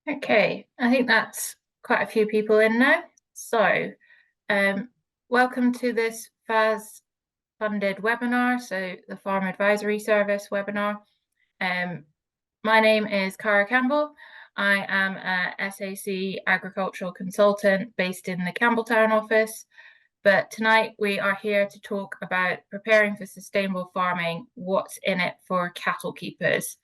Okay, I think that's quite a few people in now. So, um, welcome to this FAS funded webinar, so the Farm Advisory Service webinar. My name is Cara Campbell. I am a SAC agricultural consultant based in the Campbelltown office. But tonight we are here to talk about preparing for sustainable farming, what's in it for cattle keepers.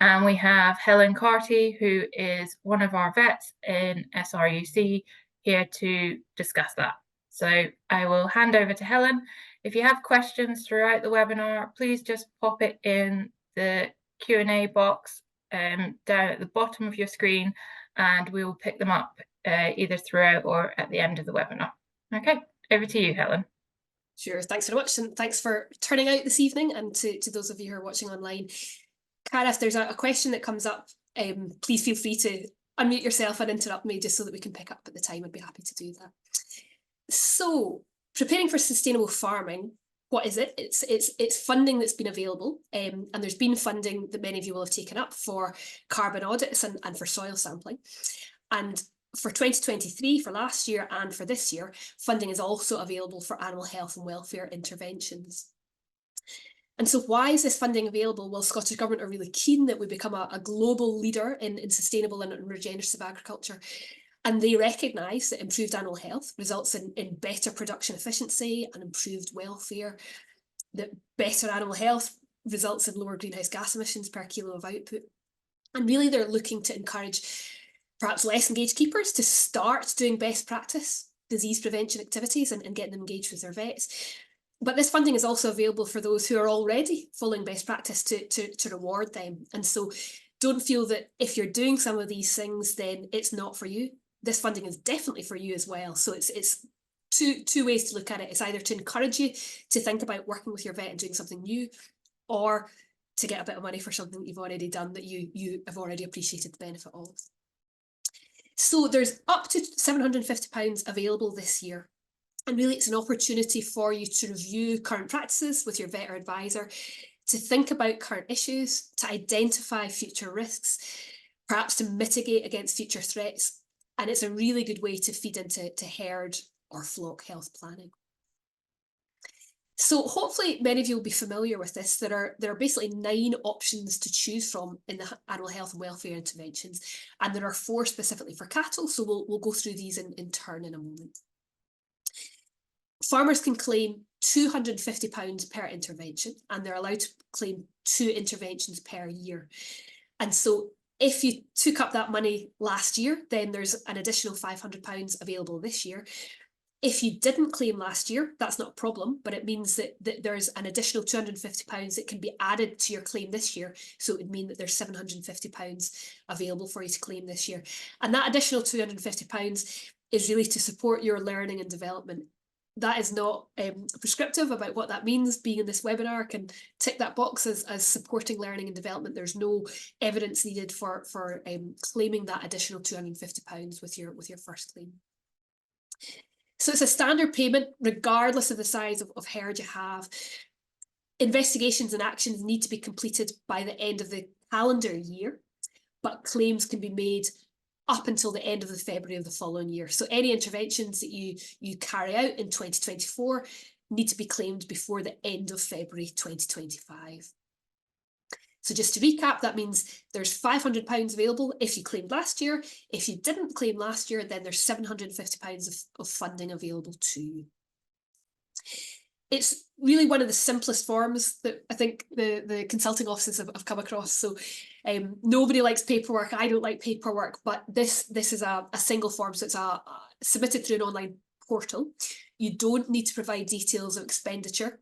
And we have Helen Carty, who is one of our vets in SRUC, here to discuss that. So I will hand over to Helen. If you have questions throughout the webinar, please just pop it in the Q&A box down at the bottom of your screen, and we will pick them up either throughout or at the end of the webinar. Okay. Over to you, Helen. Sure, thanks very much, and thanks for turning out this evening, and to those of you who are watching online. Cara, if there's a question that comes up, please feel free to unmute yourself and interrupt me just so that we can pick up at the time. I'd be happy to do that. So, preparing for sustainable farming, what is it? It's funding that's been available, and there's been funding that many of you will have taken up for carbon audits and for soil sampling. And for 2023, for last year and for this year, funding is also available for animal health and welfare interventions. And so why is this funding available? Well, Scottish Government are really keen that we become a global leader in sustainable and regenerative agriculture. And they recognise that improved animal health results in better production efficiency and improved welfare, that better animal health results in lower greenhouse gas emissions per kilo of output. And really they're looking to encourage perhaps less engaged keepers to start doing best practice disease prevention activities and getting them engaged with their vets. But this funding is also available for those who are already following best practice to reward them. And so don't feel that if you're doing some of these things, then it's not for you. This funding is definitely for you as well. So it's two ways to look at it. It's either to encourage you to think about working with your vet and doing something new, or to get a bit of money for something that you've already done that you have already appreciated the benefit of. So there's up to £750 available this year. And really it's an opportunity for you to review current practices with your vet or advisor, to think about current issues, to identify future risks, perhaps to mitigate against future threats. And it's a really good way to feed into herd or flock health planning. So hopefully many of you will be familiar with this. There are basically 9 options to choose from in the animal health and welfare interventions, and there are 4 specifically for cattle, so we'll go through these in turn in a moment. Farmers can claim £250 per intervention, and they're allowed to claim 2 interventions per year. And so if you took up that money last year, then there's an additional £500 available this year. If you didn't claim last year, that's not a problem, but it means that there's an additional £250 that can be added to your claim this year. So it would mean that there's £750 available for you to claim this year. And that additional £250 is really to support your learning and development. That is not prescriptive about what that means. Being in this webinar can tick that box as supporting learning and development. There's no evidence needed for claiming that additional £250 with your first claim. So it's a standard payment regardless of the size of herd you have. Investigations and actions need to be completed by the end of the calendar year, but claims can be made up until the end of the February of the following year. So any interventions that you carry out in 2024 need to be claimed before the end of February 2025. So just to recap, that means there's £500 available if you claimed last year. If you didn't claim last year, then there's £750 of funding available to you. It's really one of the simplest forms that I think the consulting offices have come across. So nobody likes paperwork. I don't like paperwork, but this is a single form. So it's submitted through an online portal. You don't need to provide details of expenditure.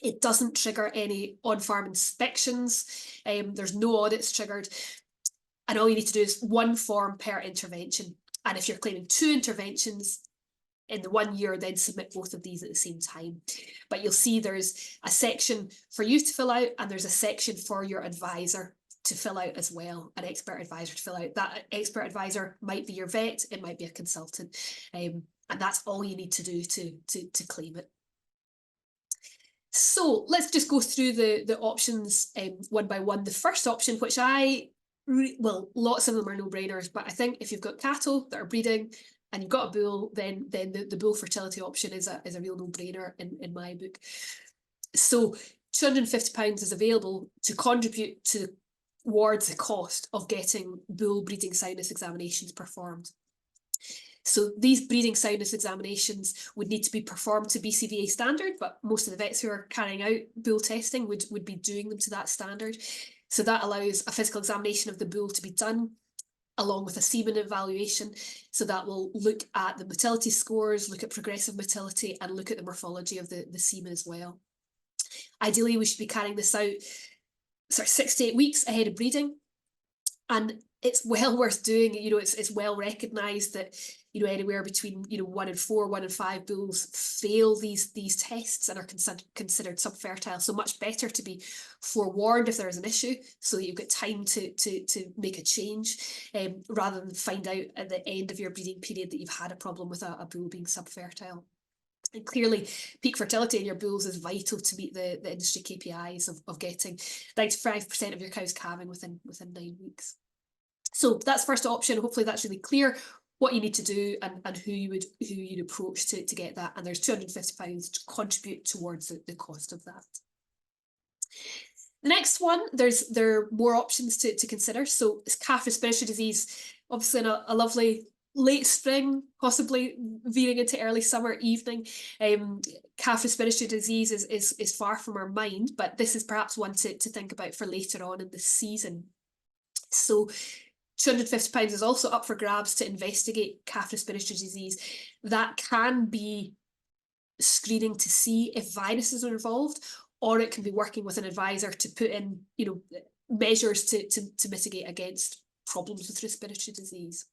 It doesn't trigger any on-farm inspections. There's no audits triggered. And all you need to do is 1 form per intervention. And if you're claiming 2 interventions in the 1 year, then submit both of these at the same time. But you'll see there's a section for you to fill out, and there's a section for your advisor to fill out as well, an expert advisor to fill out. That expert advisor might be your vet, it might be a consultant, and that's all you need to do to claim it. So let's just go through the options one by one. The first option, which I well, lots of them are no-brainers, but I think if you've got cattle that are breeding and you've got a bull, then the bull fertility option is a real no-brainer in my book. So £250 is available to contribute towards the cost of getting bull breeding soundness examinations performed. So these breeding soundness examinations would need to be performed to BCVA standard, but most of the vets who are carrying out bull testing would be doing them to that standard. So that allows a physical examination of the bull to be done along with a semen evaluation. So that will look at the motility scores, look at progressive motility, and look at the morphology of the semen as well. Ideally, we should be carrying this out sort of 6 to 8 weeks ahead of breeding. And it's well worth doing. It's well recognised that anywhere between 1 in 4, 1 in 5 bulls fail these tests and are considered subfertile. So much better to be forewarned if there is an issue, so that you've got time to make a change, rather than find out at the end of your breeding period that you've had a problem with a bull being subfertile. And clearly, peak fertility in your bulls is vital to meet the industry KPIs of getting 95% of your cows calving within 9 weeks. So that's first option. Hopefully that's really clear what you need to do and who you'd approach to get that. And there's £250 to contribute towards the cost of that. The next one, there are more options to consider. So it's calf respiratory disease, obviously in a lovely late spring, possibly veering into early summer evening. Calf respiratory disease is far from our mind, but this is perhaps one to think about for later on in the season. So £250 is also up for grabs to investigate calf respiratory disease. That can be screening to see if viruses are involved, or it can be working with an advisor to put in, measures to mitigate against problems with respiratory disease.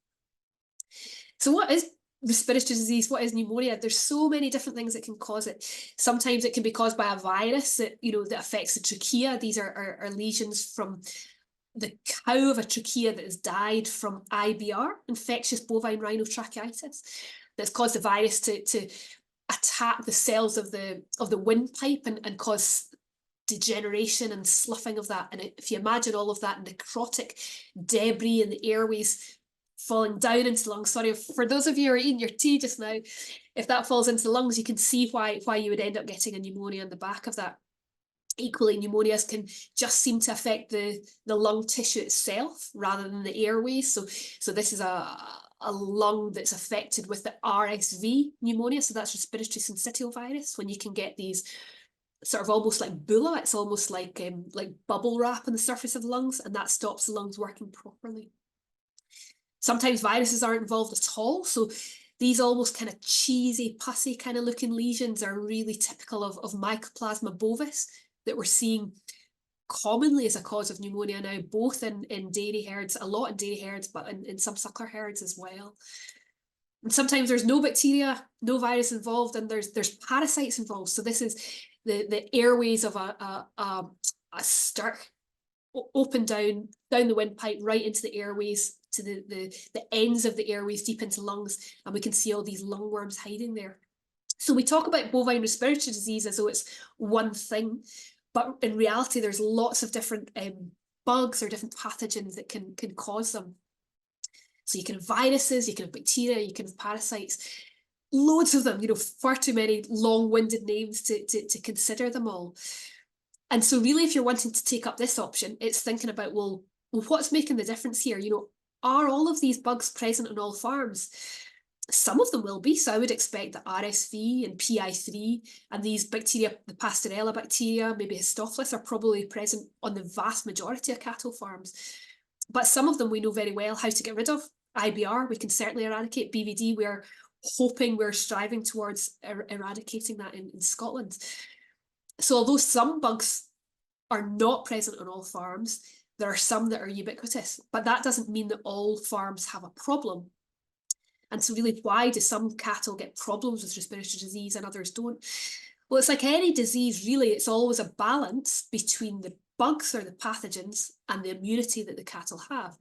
So what is respiratory disease? What is pneumonia? There's so many different things that can cause it. Sometimes it can be caused by a virus that affects the trachea. These are lesions from the cow of a trachea that has died from IBR, infectious bovine rhinotracheitis, that's caused the virus to attack the cells of the windpipe and cause degeneration and sloughing of that. And if you imagine all of that necrotic debris in the airways falling down into the lungs, sorry, for those of you who are eating your tea just now, if that falls into the lungs, you can see why you would end up getting a pneumonia on the back of that. Equally, pneumonias can just seem to affect the lung tissue itself rather than the airways. So this is a lung that's affected with the RSV pneumonia. So that's respiratory syncytial virus, when you can get these sort of almost like bulla. It's almost like bubble wrap on the surface of the lungs, and that stops the lungs working properly. Sometimes viruses aren't involved at all. So these almost kind of cheesy, pussy kind of looking lesions are really typical of Mycoplasma bovis that we're seeing commonly as a cause of pneumonia now, both in dairy herds, a lot in dairy herds, but in some suckler herds as well. And sometimes there's no bacteria, no virus involved, and there's parasites involved. So this is the airways of a stirk open down the windpipe right into the airways, to the ends of the airways deep into lungs, and we can see all these lungworms hiding there. So we talk about bovine respiratory disease as though it's one thing, but in reality there's lots of different bugs or different pathogens that can cause them. So you can have viruses, you can have bacteria, you can have parasites, loads of them, far too many long-winded names to consider them all. And so really, if you're wanting to take up this option, it's thinking about, well, what's making the difference here? Are all of these bugs present on all farms? Some of them will be, so I would expect that RSV and PI3 and these bacteria, the Pastorella bacteria, maybe Histophilus, are probably present on the vast majority of cattle farms. But some of them we know very well how to get rid of. IBR, we can certainly eradicate. BVD, we're striving towards eradicating that in Scotland. So although some bugs are not present on all farms, there are some that are ubiquitous, but that doesn't mean that all farms have a problem. And so really, why do some cattle get problems with respiratory disease and others don't? Well, it's like any disease, really, it's always a balance between the bugs or the pathogens and the immunity that the cattle have.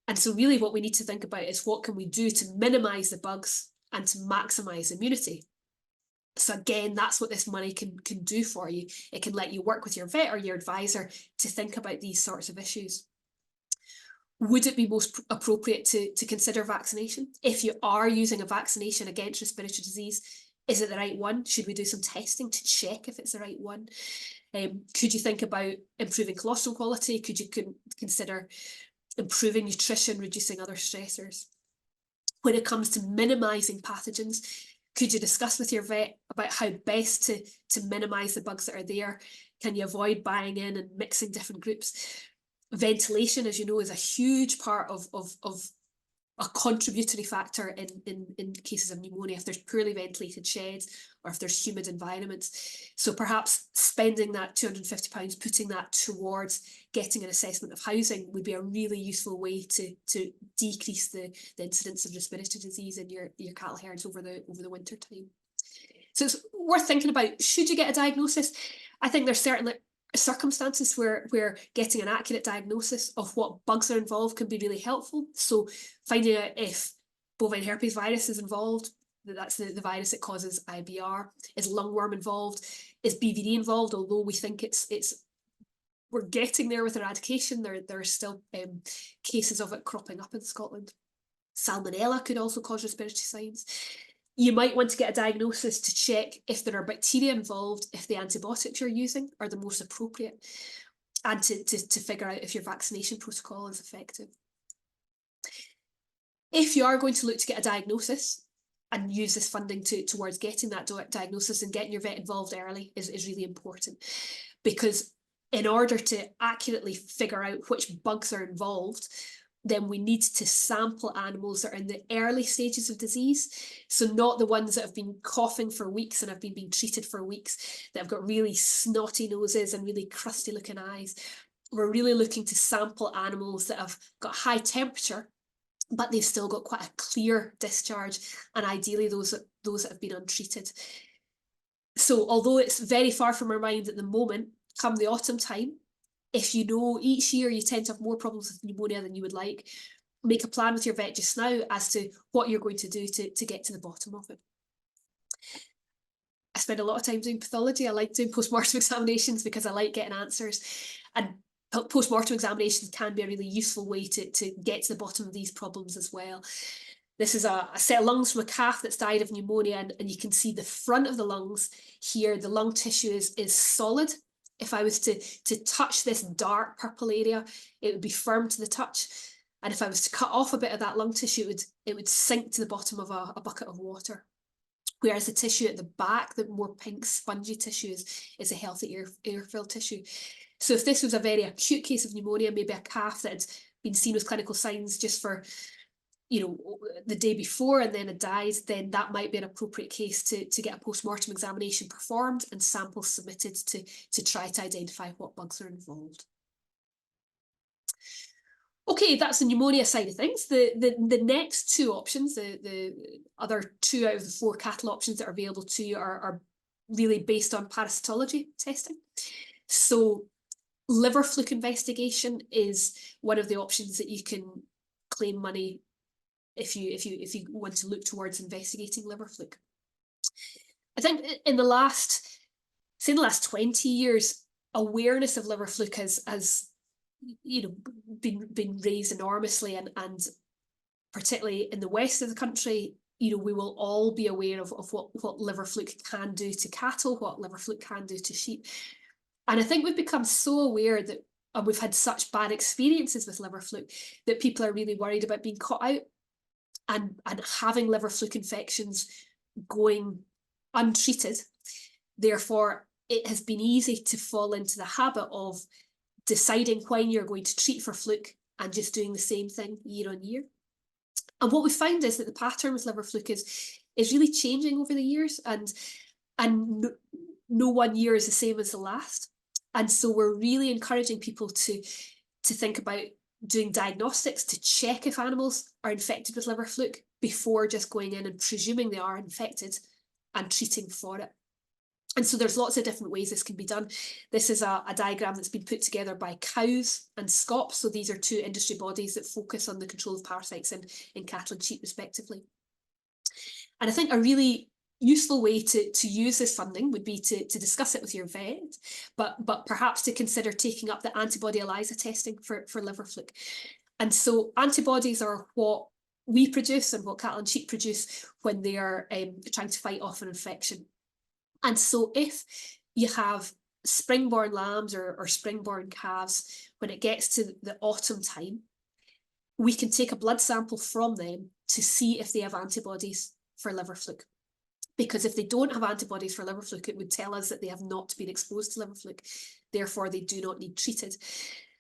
And so really what we need to think about is, what can we do to minimise the bugs and to maximise immunity? So again, that's what this money can do for you. It can let you work with your vet or your advisor to think about these sorts of issues. Would it be most appropriate to consider vaccination? If you are using a vaccination against respiratory disease, is it the right one? Should we do some testing to check if it's the right one? Could you think about improving colostrum quality? Could you consider improving nutrition, reducing other stressors? When it comes to minimising pathogens, could you discuss with your vet about how best to minimise the bugs that are there? Can you avoid buying in and mixing different groups? Ventilation, as you know, is a huge part of a contributory factor in cases of pneumonia, if there's poorly ventilated sheds or if there's humid environments. So perhaps spending that £250, putting that towards getting an assessment of housing would be a really useful way to decrease the incidence of respiratory disease in your cattle herds over the winter time. So it's worth thinking about, should you get a diagnosis? I think there's certainly circumstances where getting an accurate diagnosis of what bugs are involved can be really helpful. So finding out if bovine herpes virus is involved, that's the virus that causes IBR. Is lungworm involved? Is BVD involved? Although we think we're getting there with eradication, there are still cases of it cropping up in Scotland. Salmonella could also cause respiratory signs. You might want to get a diagnosis to check if there are bacteria involved, if the antibiotics you're using are the most appropriate, and to figure out if your vaccination protocol is effective. If you are going to look to get a diagnosis and use this funding towards getting that diagnosis and getting your vet involved early is really important, because in order to accurately figure out which bugs are involved, then we need to sample animals that are in the early stages of disease. So not the ones that have been coughing for weeks and have been being treated for weeks, that have got really snotty noses and really crusty looking eyes. We're really looking to sample animals that have got high temperature, but they've still got quite a clear discharge, and ideally those that have been untreated. So although it's very far from our mind at the moment, come the autumn time, if you know each year you tend to have more problems with pneumonia than you would like, make a plan with your vet just now as to what you're going to do to get to the bottom of it. I spend a lot of time doing pathology. I like doing post-mortem examinations because I like getting answers. And post-mortem examinations can be a really useful way to get to the bottom of these problems as well. This is a set of lungs from a calf that's died of pneumonia, and you can see the front of the lungs here. The lung tissue is solid. If I was to touch this dark purple area, it would be firm to the touch. And if I was to cut off a bit of that lung tissue, it would sink to the bottom of a bucket of water. Whereas the tissue at the back, the more pink spongy tissue, is a healthy air-filled tissue. So if this was a very acute case of pneumonia, maybe a calf that had been seen with clinical signs just for the day before and then had died, then that might be an appropriate case to get a post-mortem examination performed and samples submitted to try to identify what bugs are involved. Okay, that's the pneumonia side of things. The next two options, the other 2 out of the 4 cattle options that are available to you are really based on parasitology testing. So liver fluke investigation is one of the options that you can claim money if you want to look towards investigating liver fluke. I think in the last 20 years, awareness of liver fluke has been raised enormously, and particularly in the west of the country, we will all be aware of what liver fluke can do to cattle, what liver fluke can do to sheep. And I think we've become so aware that, and we've had such bad experiences with liver fluke, that people are really worried about being caught out and having liver fluke infections going untreated. Therefore, it has been easy to fall into the habit of deciding when you're going to treat for fluke and just doing the same thing year on year. And what we found is that the pattern with liver fluke is really changing over the years, and no one year is the same as the last. And so we're really encouraging people to think about doing diagnostics to check if animals are infected with liver fluke before just going in and presuming they are infected and treating for it. And so there's lots of different ways this can be done. This is a diagram that's been put together by Cows and SCOP. So these are 2 industry bodies that focus on the control of parasites in cattle and sheep respectively. And I think a really useful way to use this funding would be to discuss it with your vet, but perhaps to consider taking up the antibody ELISA testing for liver fluke. And so antibodies are what we produce and what cattle and sheep produce when they are trying to fight off an infection. And so if you have spring-born lambs or spring-born calves, when it gets to the autumn time, we can take a blood sample from them to see if they have antibodies for liver fluke. Because if they don't have antibodies for liver fluke, it would tell us that they have not been exposed to liver fluke. Therefore, they do not need treated.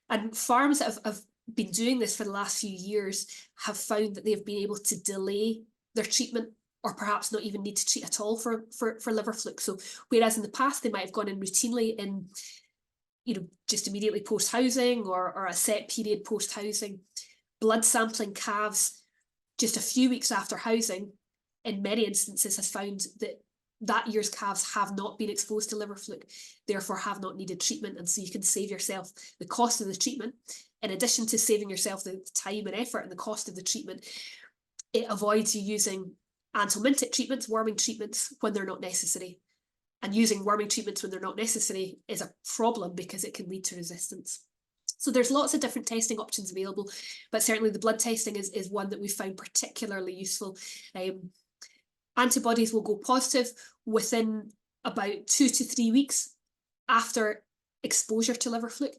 And farms that have been doing this for the last few years have found that they've been able to delay their treatment, or perhaps not even need to treat at all for liver fluke. So whereas in the past they might have gone in routinely in, just immediately post-housing or a set period post-housing, blood sampling calves just a few weeks after housing in many instances has found that that year's calves have not been exposed to liver fluke, therefore have not needed treatment. And so you can save yourself the cost of the treatment. In addition to saving yourself the time and effort and the cost of the treatment, it avoids you using anthelmintic treatments, worming treatments, when they're not necessary. And using worming treatments when they're not necessary is a problem because it can lead to resistance. So there's lots of different testing options available, but certainly the blood testing is one that we found particularly useful. Antibodies will go positive within about 2 to 3 weeks after exposure to liver fluke.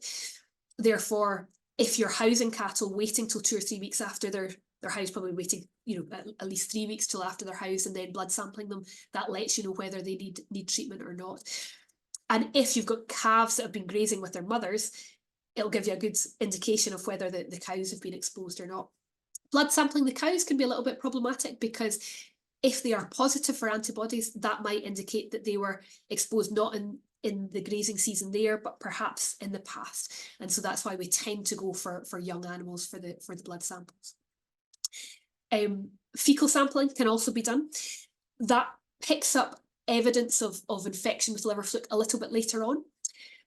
Therefore, if you're housing cattle waiting till 2 or 3 weeks after they're housed, probably waiting, at least 3 weeks till after they're housed and then blood sampling them, that lets you know whether they need treatment or not. And if you've got calves that have been grazing with their mothers, it'll give you a good indication of whether the cows have been exposed or not. Blood sampling the cows can be a little bit problematic because if they are positive for antibodies, that might indicate that they were exposed not in the grazing season there, but perhaps in the past. And so that's why we tend to go for young animals for the blood samples. Fecal sampling can also be done. That picks up evidence of infection with liver fluke a little bit later on,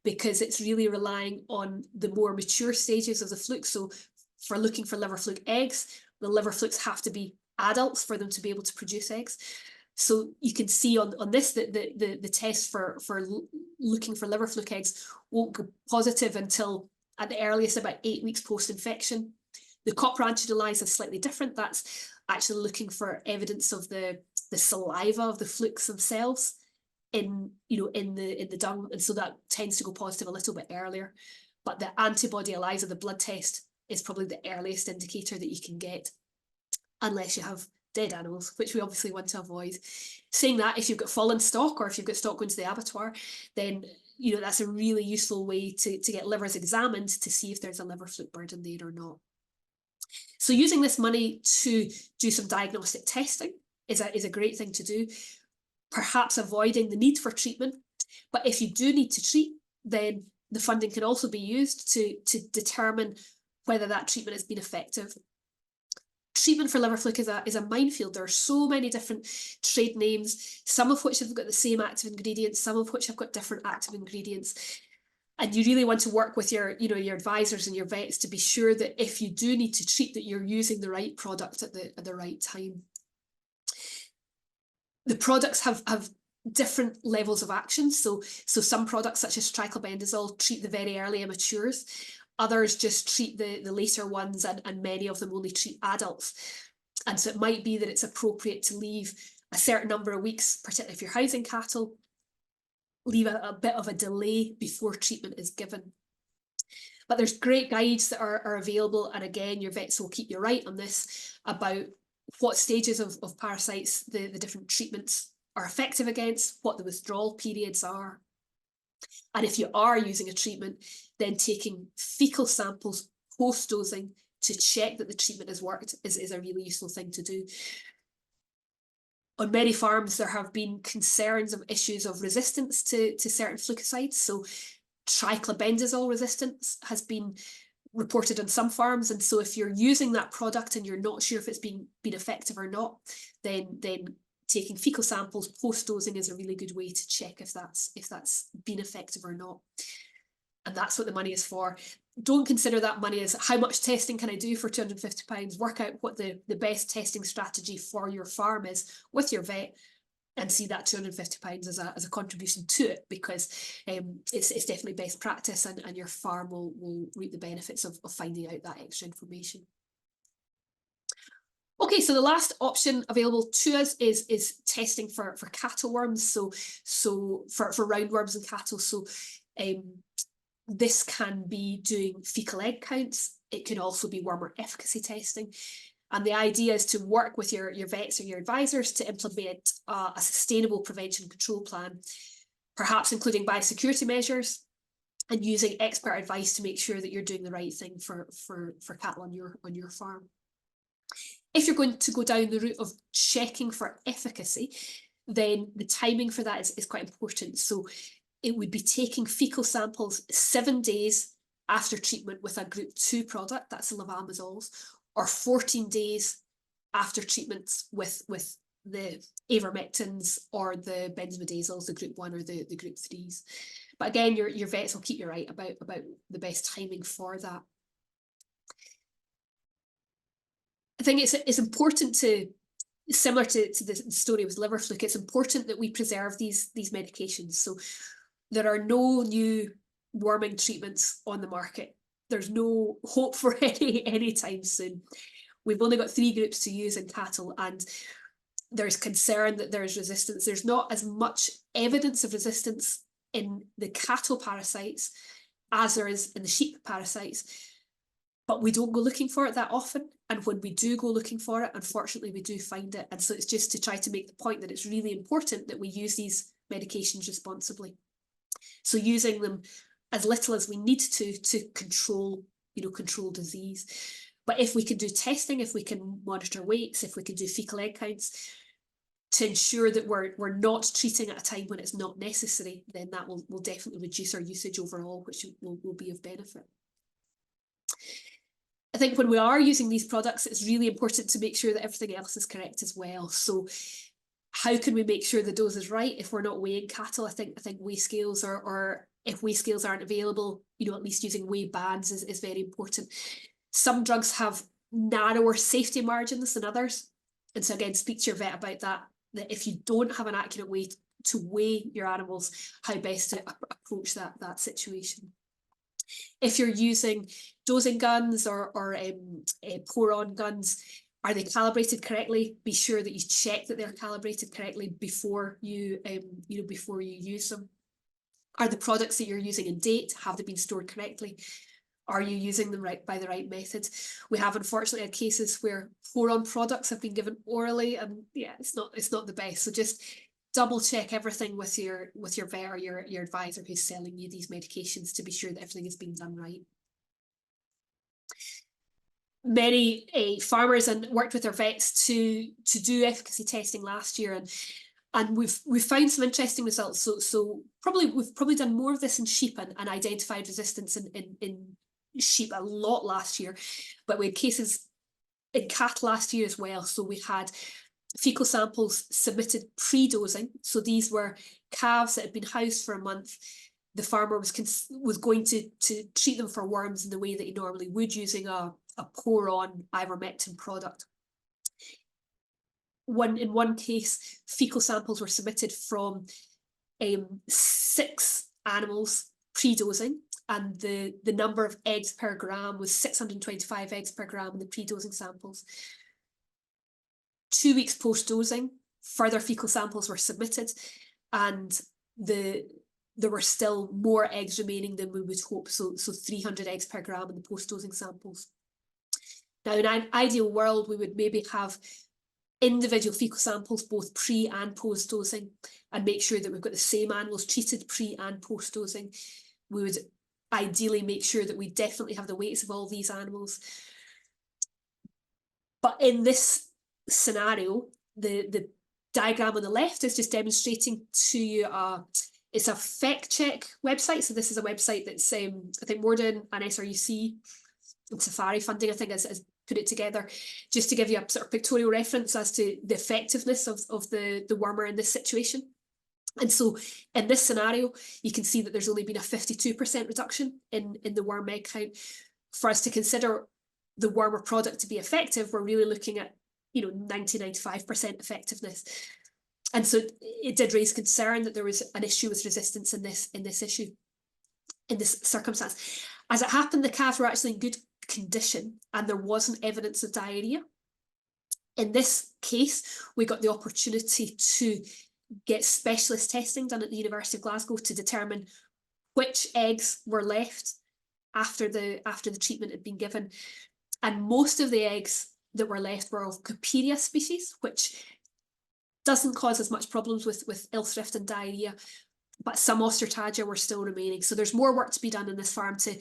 because it's really relying on the more mature stages of the fluke. So for looking for liver fluke eggs, the liver flukes have to be adults for them to be able to produce eggs. So you can see on this that the test for looking for liver fluke eggs won't go positive until at the earliest about 8 weeks post-infection. The copper-antidrol analyse is slightly different. That's actually looking for evidence of the saliva of the flukes themselves in the dung, and so that tends to go positive a little bit earlier. But the antibody ELISA, the blood test, is probably the earliest indicator that you can get, unless you have dead animals, which we obviously want to avoid. Saying that, if you've got fallen stock or if you've got stock going to the abattoir, then that's a really useful way to get livers examined to see if there's a liver fluke burden there or not. So using this money to do some diagnostic testing is a great thing to do, perhaps avoiding the need for treatment. But if you do need to treat, then the funding can also be used to determine whether that treatment has been effective. Treatment for liver fluke is a minefield. There are so many different trade names, some of which have got the same active ingredients, some of which have got different active ingredients. And you really want to work with your advisors and your vets to be sure that if you do need to treat, that you're using the right product at the right time. The products have different levels of action. So some products such as triclobendazole treat the very early immatures. Others just treat the later ones, and many of them only treat adults. And so it might be that it's appropriate to leave a certain number of weeks, particularly if you're housing cattle, leave a bit of a delay before treatment is given. But there's great guides that are available. And again, your vets will keep you right on this about what stages of parasites the different treatments are effective against, what the withdrawal periods are. And if you are using a treatment, then taking fecal samples post-dosing to check that the treatment has worked is a really useful thing to do. On many farms, there have been concerns of issues of resistance to certain flukicides. So triclobendazole resistance has been reported on some farms. And so if you're using that product and you're not sure if it's been effective or not, then taking fecal samples post-dosing is a really good way to check if that's been effective or not. And that's what the money is for. Don't consider that money as how much testing can I do for £250. Work out what the best testing strategy for your farm is with your vet, and see that £250 as a contribution to it, because it's definitely best practice, and your farm will reap the benefits of finding out that extra information. Okay, so the last option available to us is testing for cattle worms, so for roundworms in cattle. So this can be doing fecal egg counts. It can also be wormer efficacy testing. And the idea is to work with your vets or your advisors to implement a sustainable prevention control plan, perhaps including biosecurity measures, and using expert advice to make sure that you're doing the right thing for cattle on your farm. If you're going to go down the route of checking for efficacy, then the timing for that is quite important. So it would be taking fecal samples 7 days after treatment with a group 2 product, that's the levamisols, or 14 days after treatments with the avermectins or the benzimidazole, the group 1 or the group 3s. But again, your vets will keep you right about the best timing for that. I think it's important to, similar to the story with liver fluke, it's important that we preserve these medications. So there are no new worming treatments on the market. There's no hope for any time soon. We've only got 3 groups to use in cattle, and there's concern that there's resistance. There's not as much evidence of resistance in the cattle parasites as there is in the sheep parasites, but we don't go looking for it that often. And when we do go looking for it, unfortunately, we do find it. And so it's just to try to make the point that it's really important that we use these medications responsibly. So using them as little as we need to control disease. But if we can do testing, if we can monitor weights, if we can do fecal egg counts to ensure that we're not treating at a time when it's not necessary, then that will definitely reduce our usage overall, which will be of benefit. I think when we are using these products, it's really important to make sure that everything else is correct as well. So how can we make sure the dose is right if we're not weighing cattle? I think weigh scales, or if weigh scales aren't available, at least using weigh bands is very important. Some drugs have narrower safety margins than others. And so again, speak to your vet about that if you don't have an accurate way to weigh your animals, how best to approach that situation. If you're using dosing guns or pour-on guns, are they calibrated correctly? Be sure that you check that they're calibrated correctly before you use them. Are the products that you're using in date? Have they been stored correctly? Are you using them by the right method? We have unfortunately had cases where pour-on products have been given orally, and yeah, it's not the best. So just double check everything with your vet or your advisor who's selling you these medications to be sure that everything is being done right. Many farmers and worked with their vets to do efficacy testing last year, and we've found some interesting results. So we've probably done more of this in sheep and identified resistance in sheep a lot last year, but we had cases in cattle last year as well. So we had fecal samples submitted pre-dosing. So these were calves that had been housed for a month. The farmer was going to treat them for worms in the way that he normally would, using a pour-on ivermectin product. In one case, fecal samples were submitted from 6 animals pre-dosing, and the number of eggs per gram was 625 eggs per gram in the pre-dosing samples. 2 weeks post-dosing, further fecal samples were submitted, and there were still more eggs remaining than we would hope, so 300 eggs per gram in the post-dosing samples. Now, in an ideal world, we would maybe have individual fecal samples both pre and post-dosing, and make sure that we've got the same animals treated pre and post-dosing. We would ideally make sure that we definitely have the weights of all these animals. But in this scenario, the diagram on the left is just demonstrating to you it's a fact check website. So this is a website that's I think Morden and SRUC and Safari Funding, I think, has put it together, just to give you a sort of pictorial reference as to the effectiveness of the wormer in this situation. And so in this scenario, you can see that there's only been a 52% reduction in the worm egg count. For us to consider the wormer product to be effective, we're really looking at 90-95% effectiveness. And so it did raise concern that there was an issue with resistance in this circumstance. As it happened, the calves were actually in good condition and there wasn't evidence of diarrhea. In this case, we got the opportunity to get specialist testing done at the University of Glasgow to determine which eggs were left after the treatment had been given. And most of the eggs that were left were of Coperia species, which doesn't cause as much problems with ill thrift and diarrhea, but some Ostertagia were still remaining. So there's more work to be done in this farm to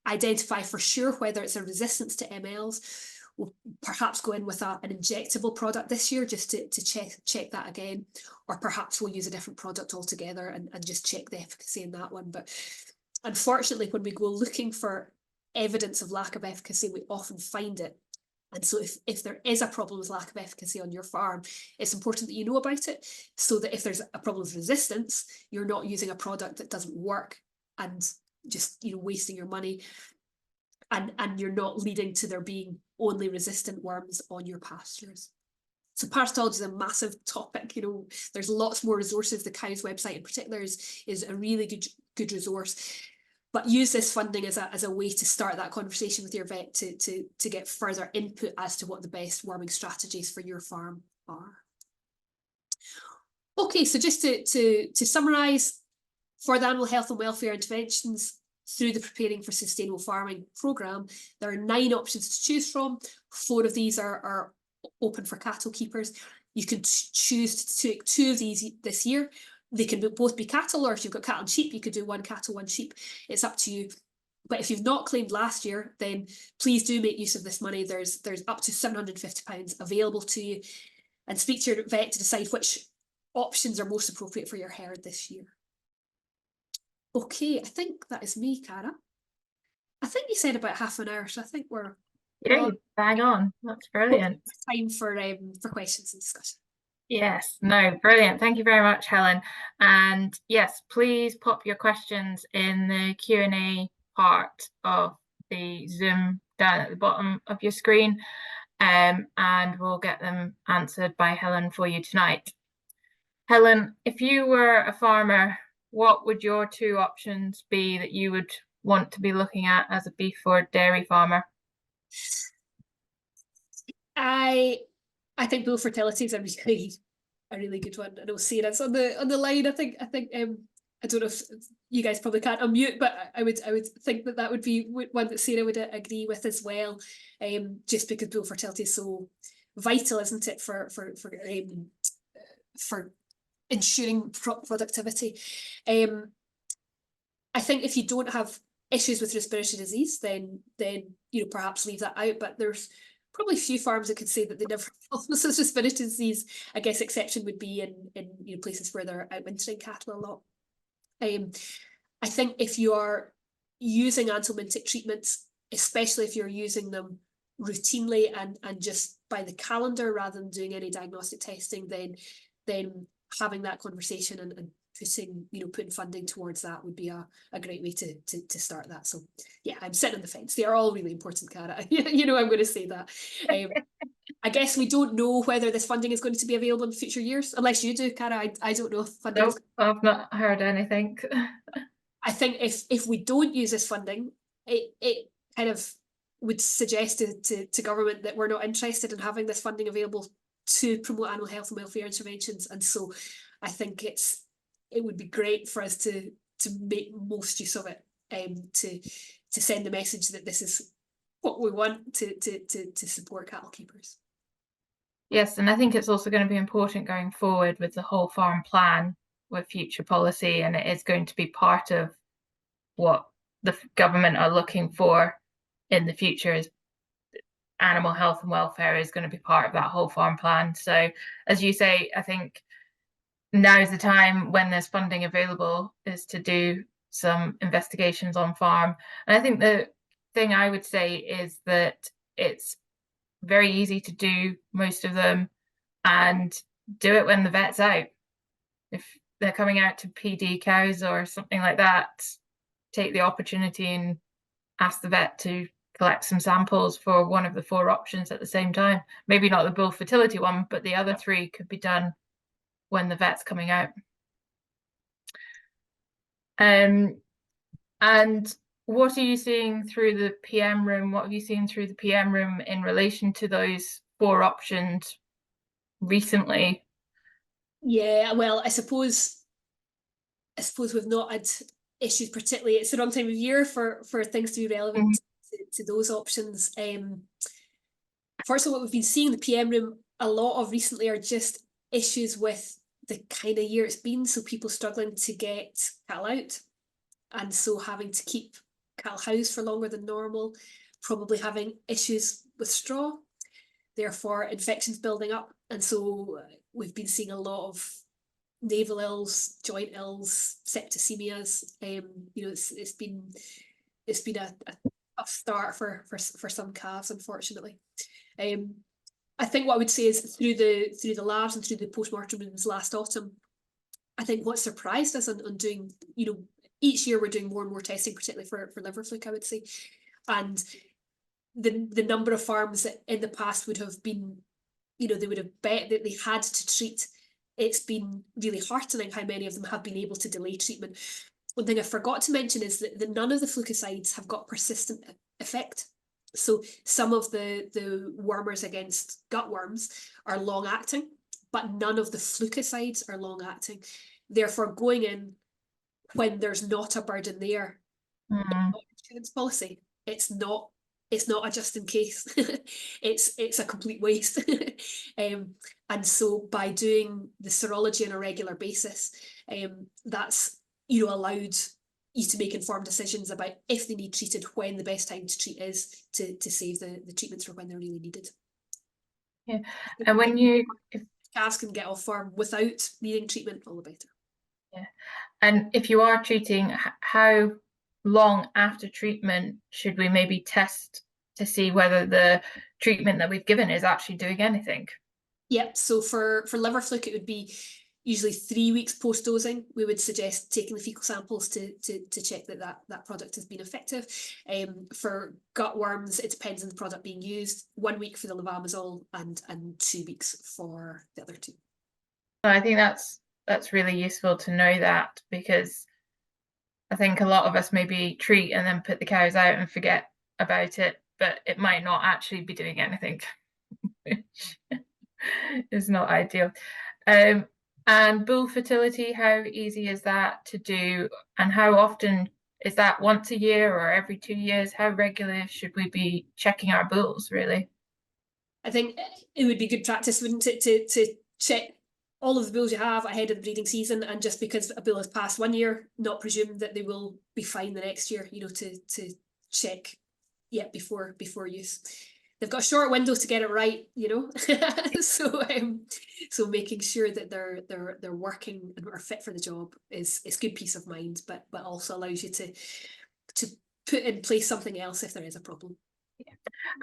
identify for sure whether it's a resistance to MLs. We'll perhaps go in with an injectable product this year just to check that again, or perhaps we'll use a different product altogether and just check the efficacy in that one. But unfortunately, when we go looking for evidence of lack of efficacy, we often find it. And so if there is a problem with lack of efficacy on your farm, it's important that you know about it, so that if there's a problem with resistance, you're not using a product that doesn't work and just wasting your money, and you're not leading to there being only resistant worms on your pastures. So parasitology is a massive topic. There's lots more resources. The COWS website in particular is a really good resource. But use this funding as a way to start that conversation with your vet to get further input as to what the best worming strategies for your farm are. Okay, so just to summarise, for the animal health and welfare interventions through the Preparing for Sustainable Farming programme, there are 9 options to choose from. 4 of these are open for cattle keepers. You can choose to take 2 of these this year. They can both be cattle, or if you've got cattle and sheep, you could do 1 cattle, 1 sheep. It's up to you. But if you've not claimed last year, then please do make use of this money. There's up to £750 available to you, and speak to your vet to decide which options are most appropriate for your herd this year. Okay, I think that is me, Cara. I think you said about half an hour, so I think we're you bang on. That's brilliant. Time for questions and discussion. Yes, no, brilliant. Thank you very much, Helen. And yes, please pop your questions in the Q&A part of the Zoom down at the bottom of your screen, and we'll get them answered by Helen for you tonight. Helen, if you were a farmer, what would your 2 options be that you would want to be looking at as a beef or dairy farmer? I think bull fertility is a really good one. I know Sarah's on the line. I think I don't know if you guys probably can't unmute, but I would think that would be one that Sarah would agree with as well. Just because bull fertility is so vital, isn't it, for ensuring productivity. I think if you don't have issues with respiratory disease, then perhaps leave that out. But there's probably few farms that could say that they never have respiratory disease. I guess exception would be in places where they're outwintering cattle a lot. I think if you are using anthelmintic treatments, especially if you're using them routinely and just by the calendar rather than doing any diagnostic testing, then having that conversation and putting funding towards that would be a great way to start that. So yeah, I'm sitting on the fence. They are all really important, Cara. I'm going to say that. I guess we don't know whether this funding is going to be available in future years, unless you do, Cara. I don't know if funding. Nope, I've not heard anything. I think if we don't use this funding, it kind of would suggest to government that we're not interested in having this funding available to promote animal health and welfare interventions. And so I think it would be great for us to make most use of it, to send the message that this is what we want to support cattle keepers. Yes, and I think it's also going to be important going forward with the whole farm plan with future policy, and it is going to be part of what the government are looking for in the future. Is animal health and welfare is going to be part of that whole farm plan. So as you say, I think now is the time when there's funding available is to do some investigations on farm. And I think the thing I would say is that it's very easy to do most of them, and do it when the vet's out. If they're coming out to PD cows or something like that, take the opportunity and ask the vet to collect some samples for one of the 4 options at the same time. Maybe not the bull fertility one, but the other 3 could be done when the vet's coming out. And what are you seeing through the PM room? What have you seen through the PM room in relation to those 4 options recently? Yeah, well, I suppose we've not had issues particularly. It's the wrong time of year for things to be relevant to those options. First of all, what we've been seeing in the PM room a lot of recently are just issues with the kind of year it's been. So people struggling to get cattle out, and so having to keep cattle housed for longer than normal, probably having issues with straw, therefore infections building up. And so we've been seeing a lot of navel ills, joint ills, septicemias. It's been a tough start for some calves, unfortunately. I think what I would say is through the labs and through the post-mortem rooms last autumn, I think what surprised us on doing, each year we're doing more and more testing, particularly for liver fluke, I would say. And the number of farms that in the past would have been, they would have bet that they had to treat. It's been really heartening how many of them have been able to delay treatment. One thing I forgot to mention is that none of the flucicides have got persistent effect. So some of the wormers against gutworms are long acting, but none of the flucicides are long acting. Therefore, going in when there's not a burden there, insurance policy, it's not a just in case. it's a complete waste. And so by doing the serology on a regular basis, that's allowed you to make informed decisions about if they need treated, when the best time to treat is, to save the treatments for when they're really needed. Yeah, and when if calves can get off farm without needing treatment, all the better. Yeah, and if you are treating, how long after treatment should we maybe test to see whether the treatment that we've given is actually doing anything? Yep. So for liver fluke, it would be usually 3 weeks post dosing. We would suggest taking the fecal samples to check that product has been effective. For gutworms, it depends on the product being used. 1 week for the levamisole and 2 weeks for the other 2. I think that's really useful to know that, because I think a lot of us maybe treat and then put the cows out and forget about it, but it might not actually be doing anything, which is not ideal. And bull fertility, how easy is that to do, and how often is that? Once a year or every 2 years? How regular should we be checking our bulls, really? I think it would be good practice, wouldn't it, to check all of the bulls you have ahead of the breeding season, and just because a bull has passed 1 year, not presume that they will be fine the next year, to check before use. They've got a short window to get it right, so making sure that they're working and are fit for the job is good peace of mind, but also allows you to put in place something else if there is a problem. Yeah.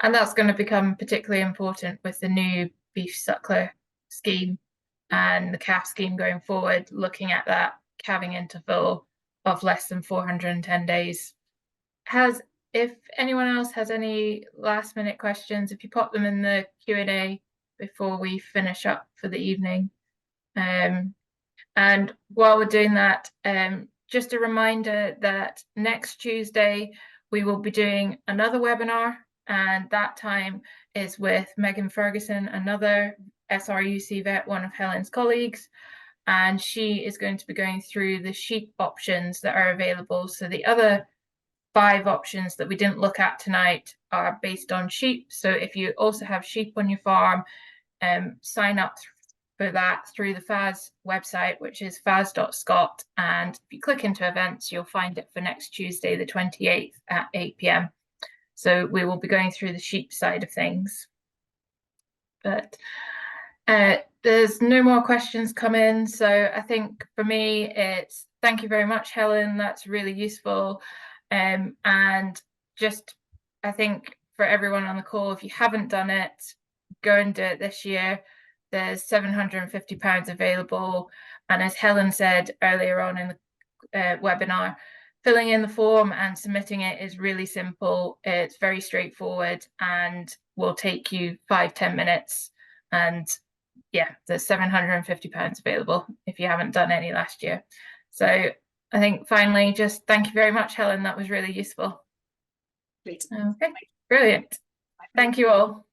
And that's going to become particularly important with the new beef suckler scheme and the calf scheme going forward, looking at that calving interval of less than 410 days. If anyone else has any last minute questions, if you pop them in the Q&A before we finish up for the evening. And while we're doing that, just a reminder that next Tuesday we will be doing another webinar, and that time is with Megan Ferguson, another SRUC vet, one of Helen's colleagues, and she is going to be going through the sheep options that are available. So the other 5 options that we didn't look at tonight are based on sheep. So if you also have sheep on your farm, sign up for that through the FAS website, which is fas.scot, and if you click into events, you'll find it for next Tuesday, the 28th at 8 p.m. So we will be going through the sheep side of things. But there's no more questions come in, so I think for me it's thank you very much, Helen. That's really useful. And just, I think for everyone on the call, if you haven't done it, go and do it this year. There's £750 available. And as Helen said earlier on in the webinar, filling in the form and submitting it is really simple. It's very straightforward and will take you 5-10 minutes. And yeah, there's £750 available if you haven't done any last year. So I think finally, just thank you very much, Helen. That was really useful. Great. Okay, brilliant. Thank you all.